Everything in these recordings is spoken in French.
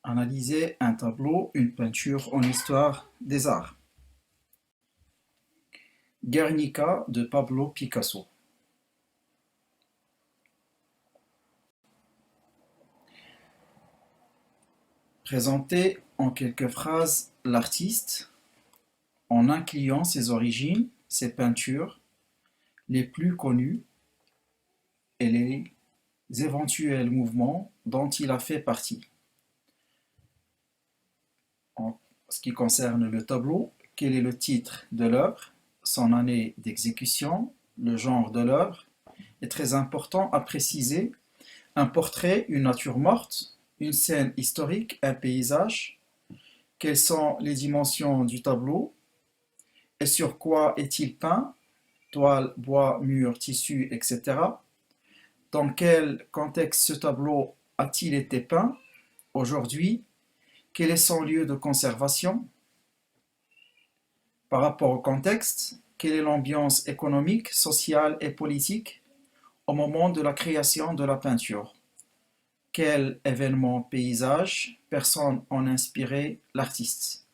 Analyser un tableau, une peinture en histoire des arts. Guernica de Pablo Picasso. Présenter en quelques phrases l'artiste en incluant ses origines, ses peintures les plus connues et les éventuels mouvements dont il a fait partie. En ce qui concerne le tableau, quel est le titre de l'œuvre, son année d'exécution, le genre de l'œuvre est très important à préciser. Un portrait, une nature morte, une scène historique, un paysage. Quelles sont les dimensions du tableau et sur quoi est-il peint? Toile, bois, mur, tissu, etc. Dans quel contexte ce tableau a-t-il été peint? Aujourd'hui, quel est son lieu de conservation? Par rapport au contexte, quelle est l'ambiance économique, sociale et politique au moment de la création de la peinture? Quel événement, paysage, personne ont inspiré l'artiste?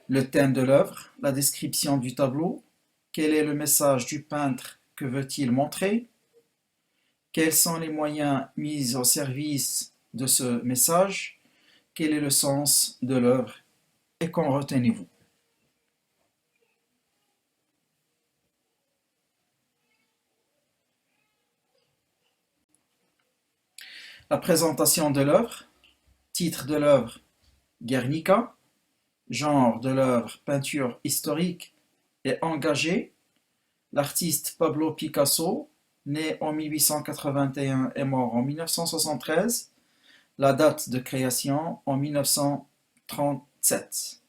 Le thème de l'œuvre, la description du tableau, quel est le message du peintre, que veut-il montrer? Quels sont les moyens mis au service de ce message? Quel est le sens de l'œuvre et qu'en retenez-vous? La présentation de l'œuvre, titre de l'œuvre Guernica, genre de l'œuvre peinture historique et engagée, l'artiste Pablo Picasso, né en 1881 et mort en 1973, la date de création en 1937.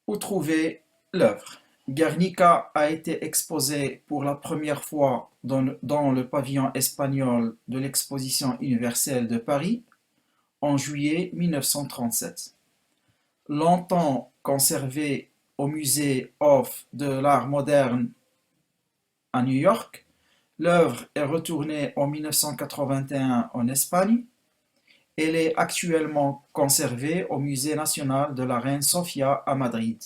Où trouver l'œuvre? Guernica a été exposée pour la première fois dans le pavillon espagnol de l'Exposition universelle de Paris en juillet 1937. Longtemps conservée au musée of de l'art moderne à New York, l'œuvre est retournée en 1981 en Espagne. Elle est actuellement conservée au Musée national de la Reine Sofia à Madrid.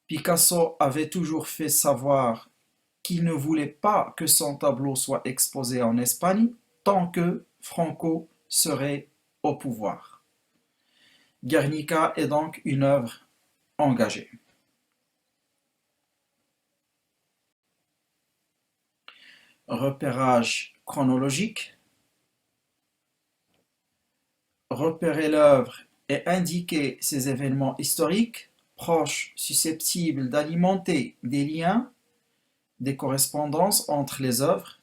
Picasso avait toujours fait savoir qu'il ne voulait pas que son tableau soit exposé en Espagne tant que Franco serait au pouvoir. Guernica est donc une œuvre engagée. Repérage chronologique. Repérer l'œuvre et indiquer ses événements historiques proches susceptibles d'alimenter des liens, des correspondances entre les œuvres.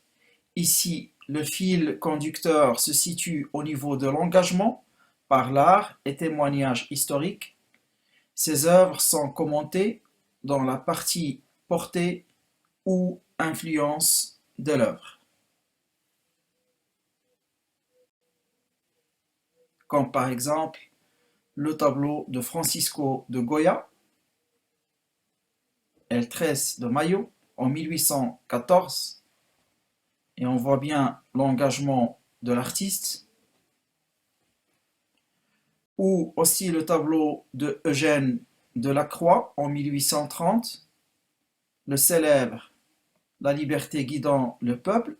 Ici, le fil conducteur se situe au niveau de l'engagement par l'art et témoignages historiques. Ces œuvres sont commentées dans la partie portée ou influence de l'œuvre, comme par exemple le tableau de Francisco de Goya, El 13 de Mayo, en 1814, et on voit bien l'engagement de l'artiste, ou aussi le tableau de Eugène Delacroix en 1830, le célèbre La liberté guidant le peuple,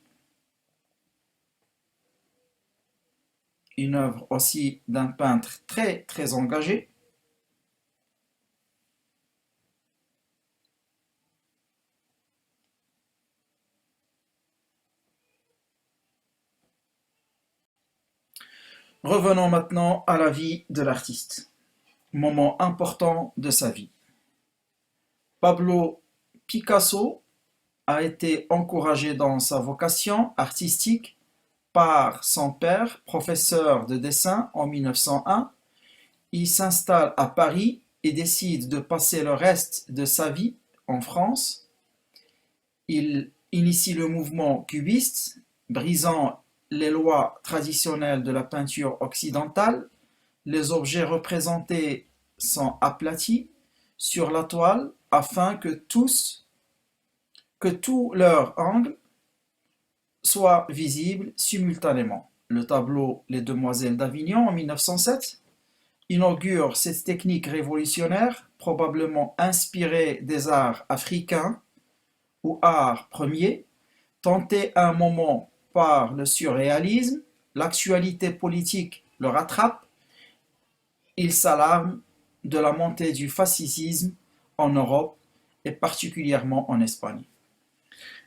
une œuvre aussi d'un peintre très très engagé. Revenons maintenant à la vie de l'artiste, moment important de sa vie. Pablo Picasso a été encouragé dans sa vocation artistique par son père, professeur de dessin en 1901. Il s'installe à Paris et décide de passer le reste de sa vie en France. Il initie le mouvement cubiste, brisant les lois traditionnelles de la peinture occidentale. Les objets représentés sont aplatis sur la toile afin que tout leur angle soient visibles simultanément. Le tableau Les Demoiselles d'Avignon en 1907 inaugure cette technique révolutionnaire, probablement inspirée des arts africains ou arts premiers, tentée à un moment par le surréalisme. L'actualité politique le rattrape. Il s'alarme de la montée du fascisme en Europe et particulièrement en Espagne.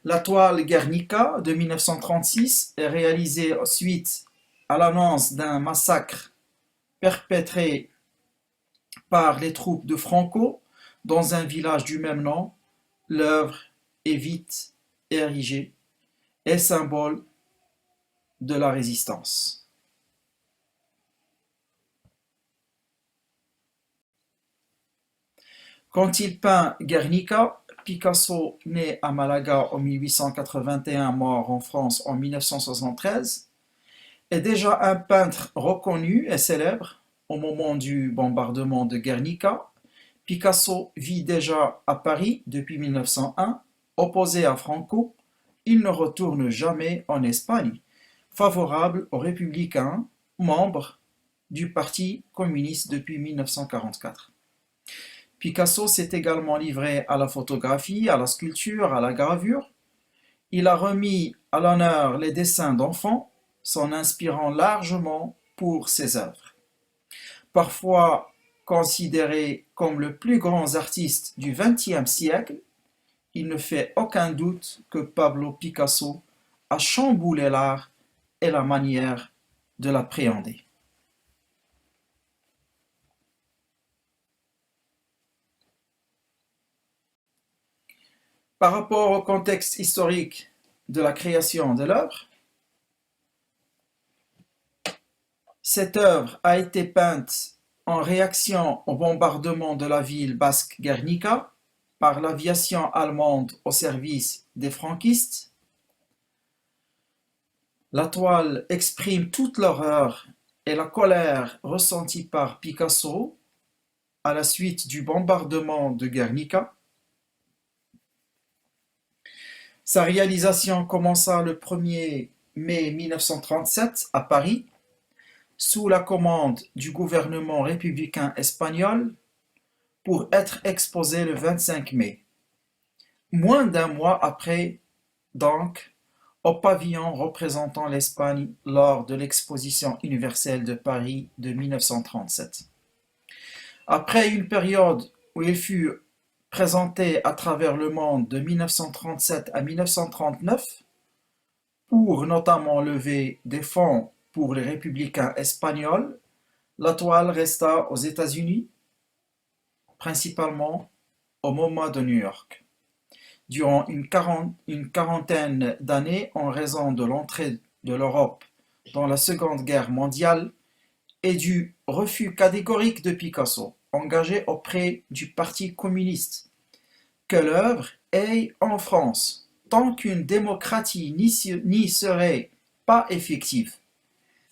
La toile Guernica de 1936 est réalisée suite à l'annonce d'un massacre perpétré par les troupes de Franco dans un village du même nom. L'œuvre est vite érigée et symbole de la résistance. Quand il peint Guernica, Picasso, né à Malaga en 1881, mort en France en 1973, est déjà un peintre reconnu et célèbre. Au moment du bombardement de Guernica, Picasso vit déjà à Paris depuis 1901. Opposé à Franco, il ne retourne jamais en Espagne, favorable aux républicains, membre du Parti communiste depuis 1944. Picasso s'est également livré à la photographie, à la sculpture, à la gravure. Il a remis à l'honneur les dessins d'enfants, s'en inspirant largement pour ses œuvres. Parfois considéré comme le plus grand artiste du XXe siècle, il ne fait aucun doute que Pablo Picasso a chamboulé l'art et la manière de l'appréhender. Par rapport au contexte historique de la création de l'œuvre, cette œuvre a été peinte en réaction au bombardement de la ville basque Guernica par l'aviation allemande au service des franquistes. La toile exprime toute l'horreur et la colère ressentie par Picasso à la suite du bombardement de Guernica. Sa réalisation commença le 1er mai 1937 à Paris, sous la commande du gouvernement républicain espagnol, pour être exposée le 25 mai, moins d'un mois après, donc, au pavillon représentant l'Espagne lors de l'exposition universelle de Paris de 1937. Après une période où il fut présenté à travers le monde de 1937 à 1939, pour notamment lever des fonds pour les républicains espagnols, la toile resta aux États-Unis, principalement au MoMA de New York, durant une quarantaine d'années en raison de l'entrée de l'Europe dans la Seconde Guerre mondiale et du refus catégorique de Picasso, engagé auprès du Parti communiste, que l'œuvre aille en France tant qu'une démocratie n'y serait pas effective.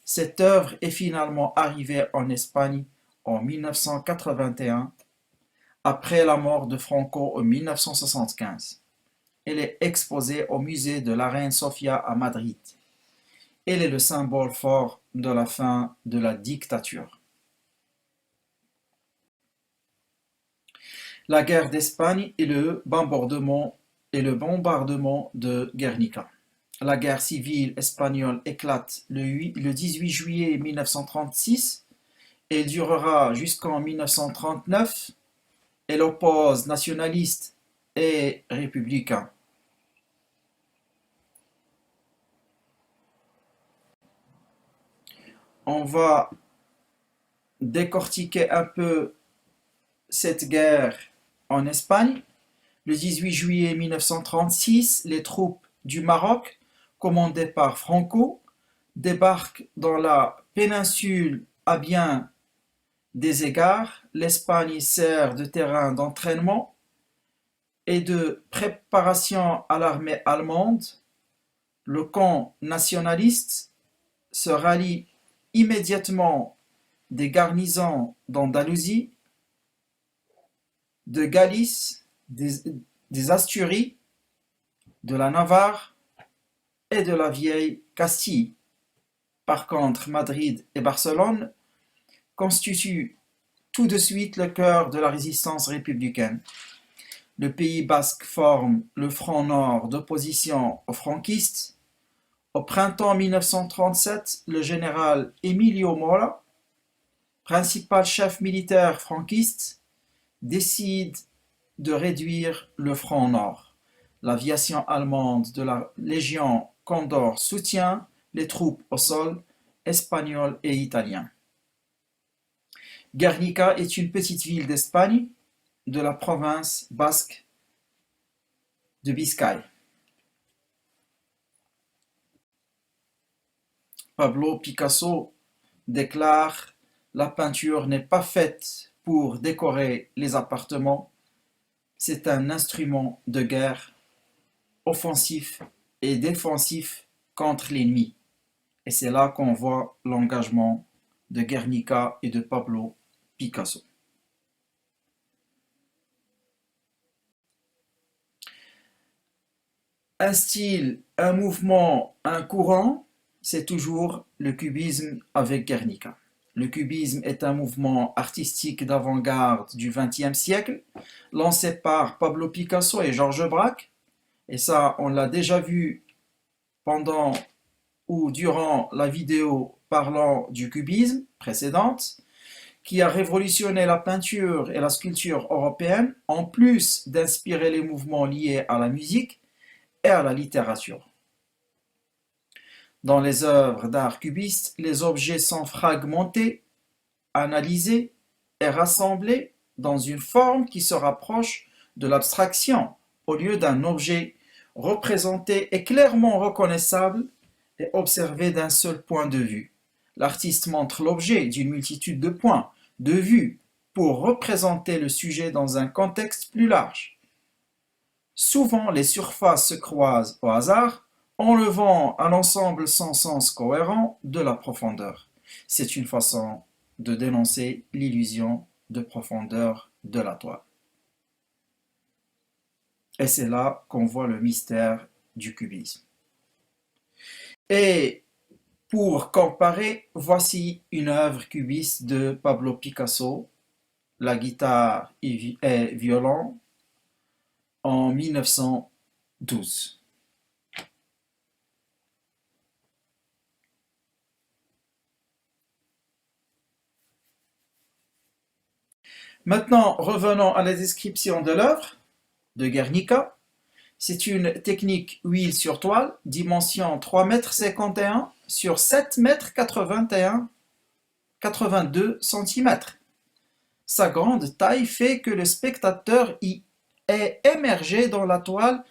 Cette œuvre est finalement arrivée en Espagne en 1981, après la mort de Franco en 1975. Elle est exposée au musée de la Reine Sofia à Madrid. Elle est le symbole fort de la fin de la dictature. La guerre d'Espagne et le bombardement de Guernica. La guerre civile espagnole éclate le 18 juillet 1936 et durera jusqu'en 1939. Elle oppose nationalistes et républicains. On va décortiquer un peu cette guerre en Espagne. Le 18 juillet 1936, les troupes du Maroc, commandées par Franco, débarquent dans la péninsule à bien des égards. L'Espagne sert de terrain d'entraînement et de préparation à l'armée allemande. Le camp nationaliste se rallie immédiatement des garnisons d'Andalousie, de Galice, des Asturies, de la Navarre et de la vieille Castille. Par contre, Madrid et Barcelone constituent tout de suite le cœur de la résistance républicaine. Le Pays basque forme le front nord d'opposition aux franquistes. Au printemps 1937, le général Emilio Mola, principal chef militaire franquiste, décide de réduire le front nord. L'aviation allemande de la Légion Condor soutient les troupes au sol espagnoles et italiens. Guernica est une petite ville d'Espagne, de la province basque de Biscaye. Pablo Picasso déclare: la peinture n'est pas faite pour décorer les appartements, c'est un instrument de guerre, offensif et défensif contre l'ennemi. Et c'est là qu'on voit l'engagement de Guernica et de Pablo Picasso. Un style, un mouvement, un courant, c'est toujours le cubisme avec Guernica. Le cubisme est un mouvement artistique d'avant-garde du XXe siècle, lancé par Pablo Picasso et Georges Braque. Et ça, on l'a déjà vu pendant ou durant la vidéo parlant du cubisme précédente, qui a révolutionné la peinture et la sculpture européenne, en plus d'inspirer les mouvements liés à la musique et à la littérature. Dans les œuvres d'art cubiste, les objets sont fragmentés, analysés et rassemblés dans une forme qui se rapproche de l'abstraction, au lieu d'un objet représenté et clairement reconnaissable et observé d'un seul point de vue. L'artiste montre l'objet d'une multitude de points de vue pour représenter le sujet dans un contexte plus large. Souvent, les surfaces se croisent au hasard, enlevant à l'ensemble sans sens cohérent de la profondeur. C'est une façon de dénoncer l'illusion de profondeur de la toile. Et c'est là qu'on voit le mystère du cubisme. Et pour comparer, voici une œuvre cubiste de Pablo Picasso, la guitare et violon, en 1912. Maintenant, revenons à la description de l'œuvre de Guernica. C'est une technique huile sur toile, dimension 3,51 m sur 7,82 cm. Sa grande taille fait que le spectateur y est émergé dans la toile,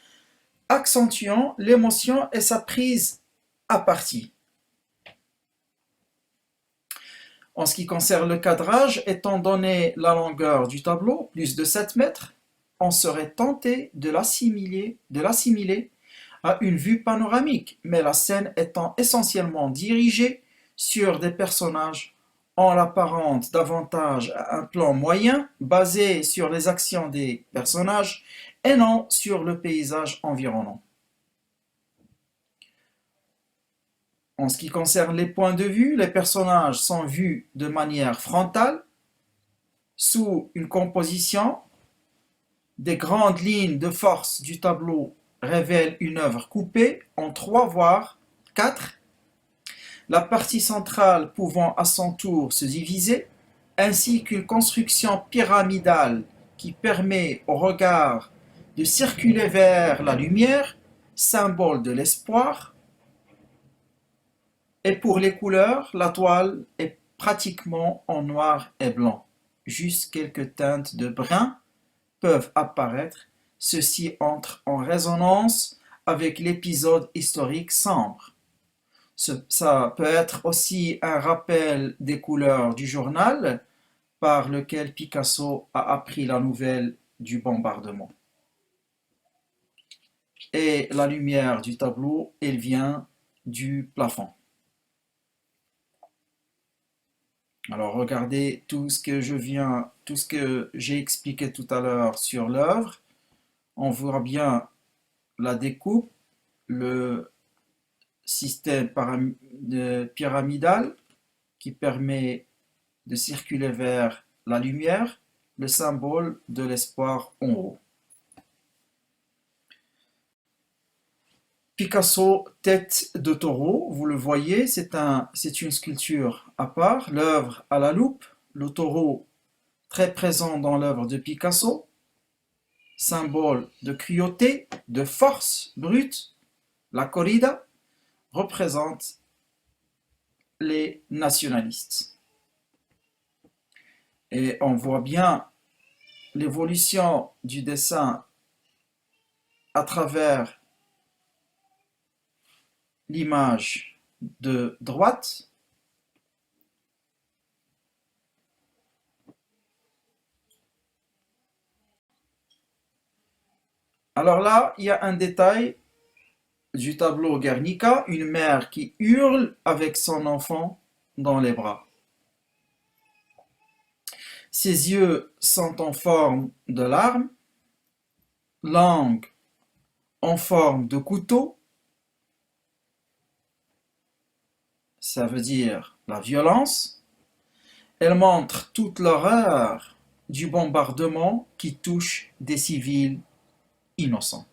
accentuant l'émotion et sa prise à partie. En ce qui concerne le cadrage, étant donné la longueur du tableau, plus de 7 mètres, on serait tenté de l'assimiler à une vue panoramique, mais la scène étant essentiellement dirigée sur des personnages, on l'apparente davantage à un plan moyen basé sur les actions des personnages et non sur le paysage environnant. En ce qui concerne les points de vue, les personnages sont vus de manière frontale, sous une composition. Des grandes lignes de force du tableau révèlent une œuvre coupée en 3 voire 4, la partie centrale pouvant à son tour se diviser, ainsi qu'une construction pyramidale qui permet au regard de circuler vers la lumière, symbole de l'espoir. Et pour les couleurs, la toile est pratiquement en noir et blanc. Juste quelques teintes de brun peuvent apparaître. Ceci entre en résonance avec l'épisode historique sombre. Ça peut être aussi un rappel des couleurs du journal par lequel Picasso a appris la nouvelle du bombardement. Et la lumière du tableau, elle vient du plafond. Alors regardez tout ce que j'ai expliqué tout à l'heure sur l'œuvre. On voit bien la découpe, le système pyramidal qui permet de circuler vers la lumière, le symbole de l'espoir en haut. Picasso, tête de taureau, vous le voyez, c'est une sculpture à part, l'œuvre à la loupe, le taureau très présent dans l'œuvre de Picasso, symbole de cruauté, de force brute. La corrida représente les nationalistes. Et on voit bien l'évolution du dessin à travers l'image de droite. Alors là, il y a un détail du tableau Guernica, une mère qui hurle avec son enfant dans les bras. Ses yeux sont en forme de larme, langue en forme de couteau, ça veut dire la violence. Elle montre toute l'horreur du bombardement qui touche des civils innocents.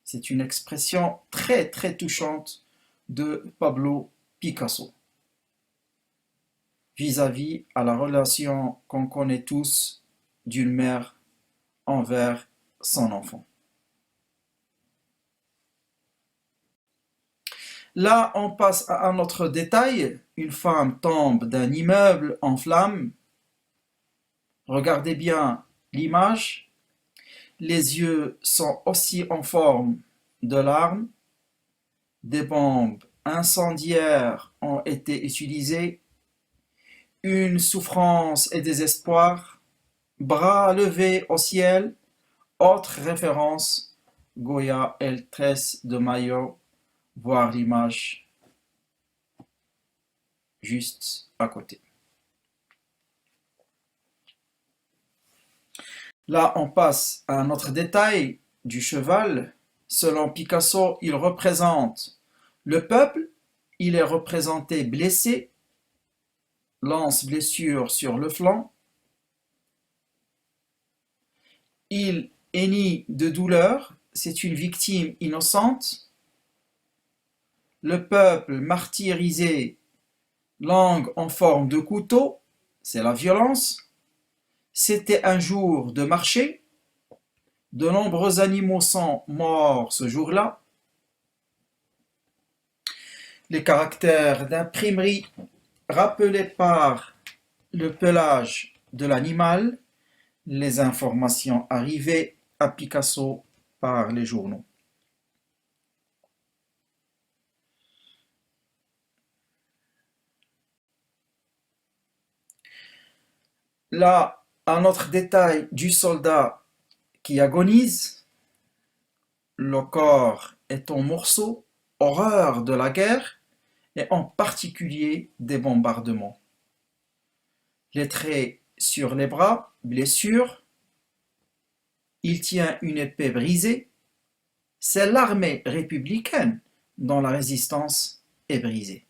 C'est une expression très très touchante de Pablo Picasso vis-à-vis à la relation qu'on connaît tous d'une mère envers son enfant. Là, on passe à un autre détail. Une femme tombe d'un immeuble en flammes. Regardez bien l'image. Les yeux sont aussi en forme de larmes. Des bombes incendiaires ont été utilisées. Une souffrance et désespoir. Bras levés au ciel. Autre référence, Goya el 13 de Mayo. Voir l'image juste à côté. Là, on passe à un autre détail du cheval. Selon Picasso, il représente le peuple. Il est représenté blessé, lance-blessure sur le flanc. Il hennit de douleur. C'est une victime innocente. Le peuple martyrisé, langue en forme de couteau, c'est la violence. C'était un jour de marché. De nombreux animaux sont morts ce jour-là. Les caractères d'imprimerie rappelés par le pelage de l'animal, les informations arrivées à Picasso par les journaux. Là, un autre détail du soldat qui agonise, le corps est en morceaux, horreur de la guerre et en particulier des bombardements. Les traits sur les bras, blessures, il tient une épée brisée, c'est l'armée républicaine dont la résistance est brisée.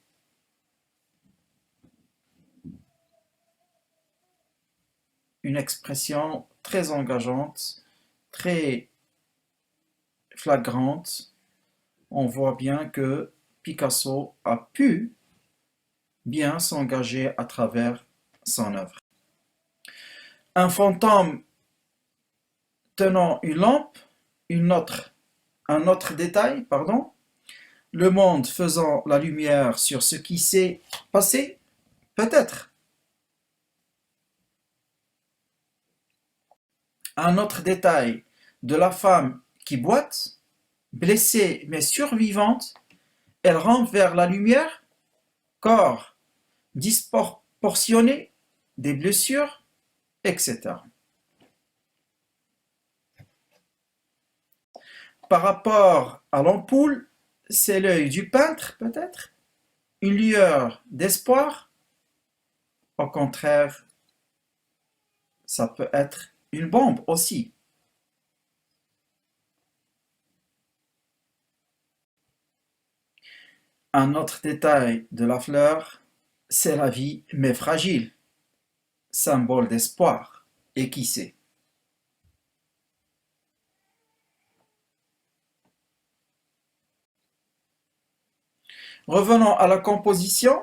Une expression très engageante, très flagrante. On voit bien que Picasso a pu bien s'engager à travers son œuvre. Un fantôme tenant une lampe, un autre détail, pardon, le monde faisant la lumière sur ce qui s'est passé, peut-être. Un autre détail de la femme qui boite, blessée mais survivante, elle rampe vers la lumière, corps disproportionné, des blessures, etc. Par rapport à l'ampoule, c'est l'œil du peintre, peut-être, une lueur d'espoir. Au contraire, ça peut être une bombe aussi. Un autre détail de la fleur, c'est la vie mais fragile, symbole d'espoir. Et qui sait? Revenons à la composition.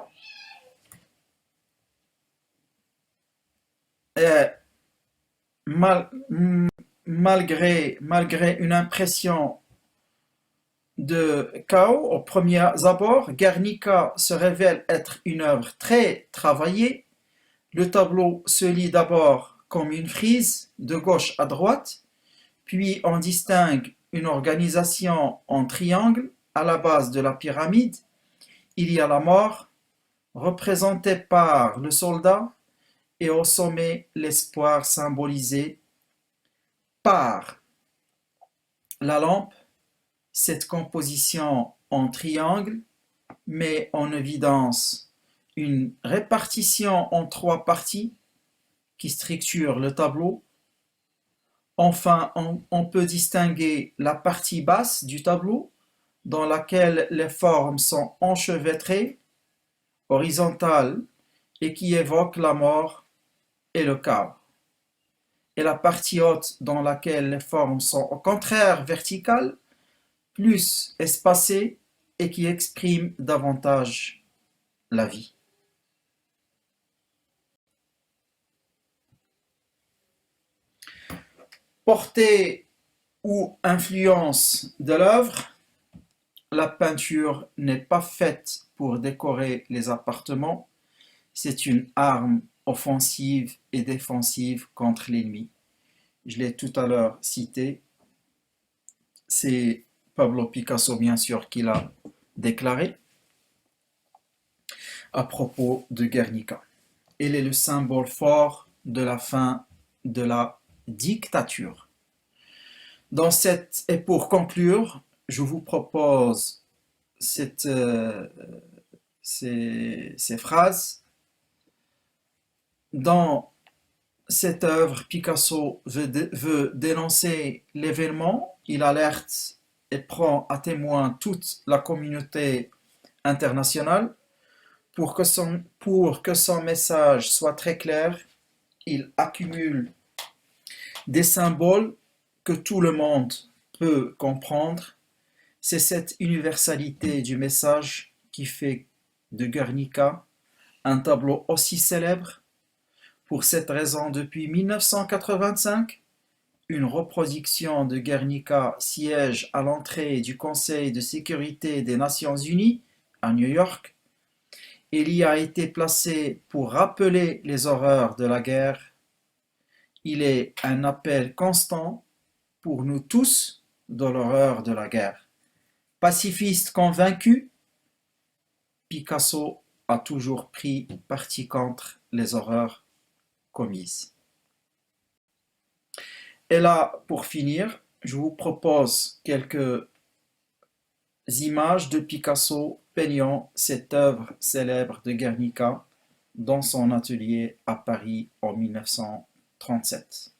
Euh, mal- malgré une impression de chaos au premier abord, Guernica se révèle être une œuvre très travaillée. Le tableau se lit d'abord comme une frise de gauche à droite, puis on distingue une organisation en triangle à la base de la pyramide. Il y a la mort, représentée par le soldat, et au sommet l'espoir symbolisé par la lampe. Cette composition en triangle met en évidence une répartition en trois parties qui structurent le tableau. Enfin, on peut distinguer la partie basse du tableau dans laquelle les formes sont enchevêtrées, horizontales et qui évoquent la mort et le chaos, et la partie haute dans laquelle les formes sont au contraire verticales, plus espacées et qui expriment davantage la vie. Portée ou influence de l'œuvre, la peinture n'est pas faite pour décorer les appartements, c'est une arme offensive et défensive contre l'ennemi. Je l'ai tout à l'heure cité, c'est Pablo Picasso bien sûr qui l'a déclaré à propos de Guernica. Il est le symbole fort de la fin de la dictature. Et pour conclure, je vous propose ces phrases. Dans cette œuvre, Picasso veut dénoncer l'événement, il alerte et prend à témoin toute la communauté internationale. Pour que son message soit très clair, il accumule des symboles que tout le monde peut comprendre. C'est cette universalité du message qui fait de Guernica un tableau aussi célèbre. Pour cette raison, depuis 1985, une reproduction de Guernica siège à l'entrée du Conseil de sécurité des Nations Unies à New York. Il y a été placé pour rappeler les horreurs de la guerre. Il est un appel constant pour nous tous dans l'horreur de la guerre. Pacifiste convaincu, Picasso a toujours pris parti contre les horreurs commises. Et là, pour finir, je vous propose quelques images de Picasso peignant cette œuvre célèbre de Guernica dans son atelier à Paris en 1937.